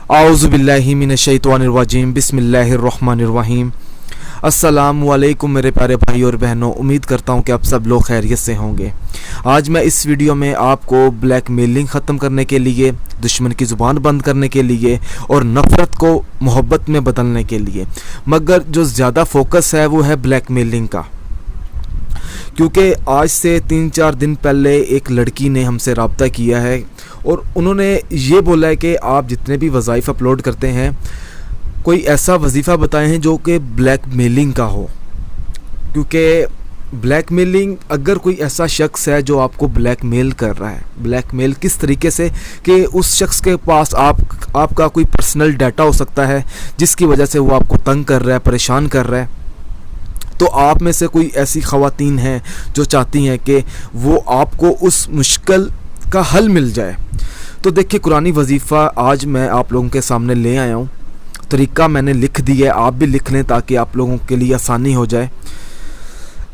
اعوذ باللہ من الشیطان الرجیم، بسم اللہ الرحمن الرحیم۔ السلام علیکم میرے پیارے بھائی اور بہنوں، امید کرتا ہوں کہ آپ سب لوگ خیریت سے ہوں گے۔ آج میں اس ویڈیو میں آپ کو بلیک میلنگ ختم کرنے کے لیے، دشمن کی زبان بند کرنے کے لیے اور نفرت کو محبت میں بدلنے کے لیے، مگر جو زیادہ فوکس ہے وہ ہے بلیک میلنگ کا، کیونکہ آج سے 3-4 دن پہلے ایک لڑکی نے ہم سے رابطہ کیا ہے اور انہوں نے یہ بولا ہے کہ آپ جتنے بھی وظائف اپلوڈ کرتے ہیں کوئی ایسا وظیفہ بتائیں ہیں جو کہ بلیک میلنگ کا ہو، کیونکہ بلیک میلنگ اگر کوئی ایسا شخص ہے جو آپ کو بلیک میل کر رہا ہے، بلیک میل کس طریقے سے کہ اس شخص کے پاس آپ کا کوئی پرسنل ڈیٹا ہو سکتا ہے جس کی وجہ سے وہ آپ کو تنگ کر رہا ہے، پریشان کر رہا ہے، تو آپ میں سے کوئی ایسی خواتین ہیں جو چاہتی ہیں کہ وہ آپ کو اس مشکل کا حل مل جائے، تو دیکھیں قرآنی وظیفہ آج میں آپ لوگوں کے سامنے لے آیا ہوں۔ طریقہ میں نے لکھ دیا ہے، آپ بھی لکھ لیں تاکہ آپ لوگوں کے لیے آسانی ہو جائے۔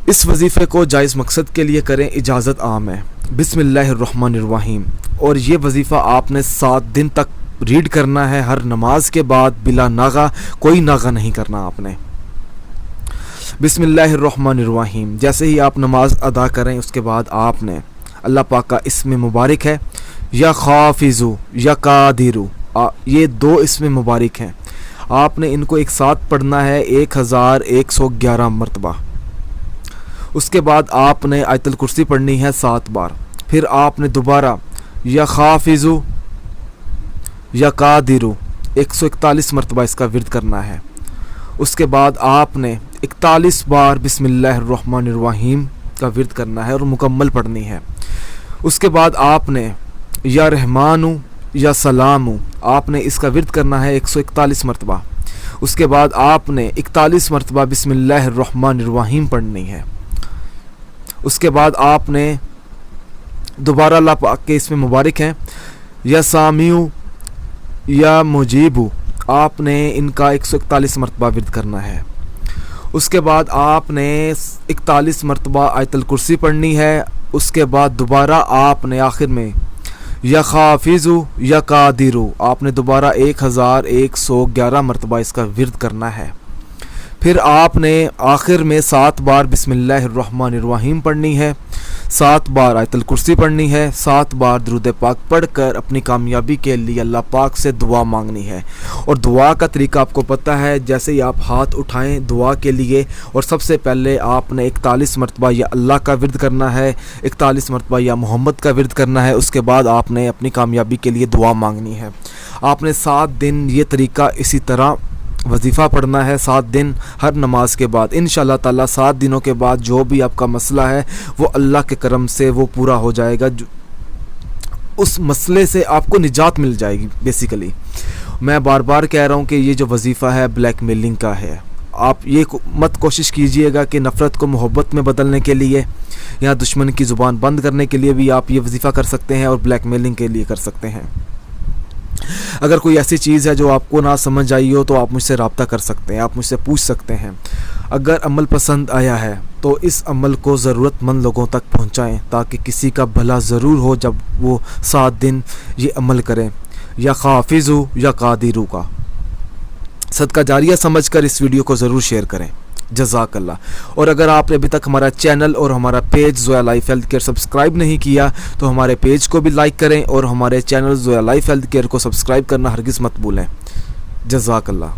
اس وظیفے کو جائز مقصد کے لیے کریں، اجازت عام ہے۔ بسم اللہ الرحمن الرحیم، اور یہ وظیفہ آپ نے 7 دن تک ریڈ کرنا ہے، ہر نماز کے بعد بلا ناغہ، کوئی ناغہ نہیں کرنا آپ نے۔ بسم اللہ الرحمن الرحیم، جیسے ہی آپ نماز ادا کریں اس کے بعد آپ نے اللہ پاک کا اسم مبارک ہے یا خافظو یا قادرو، یہ 2 اسم مبارک ہیں، آپ نے ان کو ایک ساتھ پڑھنا ہے 1111 مرتبہ۔ اس کے بعد آپ نے آیت الکرسی پڑھنی ہے 7 بار، پھر آپ نے دوبارہ یا خافظو یا قادرو 141 مرتبہ اس کا ورد کرنا ہے۔ اس کے بعد آپ نے 41 بار بسم اللہ الرحمن الرحیم کا ورد کرنا ہے اور مکمل پڑھنی ہے۔ اس کے بعد آپ نے یا رحمانو یا سلامو، آپ نے اس کا ورد کرنا ہے 141 مرتبہ۔ اس کے بعد آپ نے 41 مرتبہ بسم اللہ الرحمن الرحیم پڑھنی ہے۔ اس کے بعد آپ نے دوبارہ اللہ پاک کے اسم مبارک ہیں یا سامیو یا مجیبو، آپ نے ان کا 141 مرتبہ ورد کرنا ہے۔ اس کے بعد آپ نے 41 مرتبہ آیت الکرسی پڑھنی ہے۔ اس کے بعد دوبارہ آپ نے آخر میں یا خافظو یا قادرو، آپ نے دوبارہ 1111 مرتبہ اس کا ورد کرنا ہے۔ پھر آپ نے آخر میں 7 بار بسم اللہ الرحمن الرحیم پڑھنی ہے، 7 بار آیت الکرسی پڑھنی ہے، 7 بار درود پاک پڑھ کر اپنی کامیابی کے لیے اللہ پاک سے دعا مانگنی ہے۔ اور دعا کا طریقہ آپ کو پتہ ہے، جیسے ہی آپ ہاتھ اٹھائیں دعا کے لیے، اور سب سے پہلے آپ نے 41 مرتبہ یا اللہ کا ورد کرنا ہے، 41 مرتبہ یا محمد کا ورد کرنا ہے۔ اس کے بعد آپ نے اپنی کامیابی کے لیے دعا مانگنی ہے۔ آپ نے 7 دن یہ طریقہ اسی طرح وظیفہ پڑھنا ہے، 7 دن ہر نماز کے بعد۔ انشاءاللہ تعالیٰ 7 دنوں کے بعد جو بھی آپ کا مسئلہ ہے وہ اللہ کے کرم سے وہ پورا ہو جائے گا، اس مسئلے سے آپ کو نجات مل جائے گی۔ بیسیکلی میں بار بار کہہ رہا ہوں کہ یہ جو وظیفہ ہے بلیک میلنگ کا ہے، آپ یہ مت کوشش کیجئے گا کہ نفرت کو محبت میں بدلنے کے لیے یا دشمن کی زبان بند کرنے کے لیے بھی آپ یہ وظیفہ کر سکتے ہیں اور بلیک میلنگ کے لیے کر سکتے ہیں۔ اگر کوئی ایسی چیز ہے جو آپ کو نہ سمجھ آئی ہو تو آپ مجھ سے رابطہ کر سکتے ہیں، آپ مجھ سے پوچھ سکتے ہیں۔ اگر عمل پسند آیا ہے تو اس عمل کو ضرورت مند لوگوں تک پہنچائیں تاکہ کسی کا بھلا ضرور ہو جب وہ 7 دن یہ عمل کریں، یا خافظو یا قادرو کا۔ صدقہ جاریہ سمجھ کر اس ویڈیو کو ضرور شیئر کریں، جزاک اللہ۔ اور اگر آپ نے ابھی تک ہمارا چینل اور ہمارا page Zoya life health care subscribe نہیں کیا تو ہمارے پیج کو بھی لائک کریں اور ہمارے channel Zoya life health care کو سبسکرائب کرنا ہرگز مت بھولیں، جزاک اللہ۔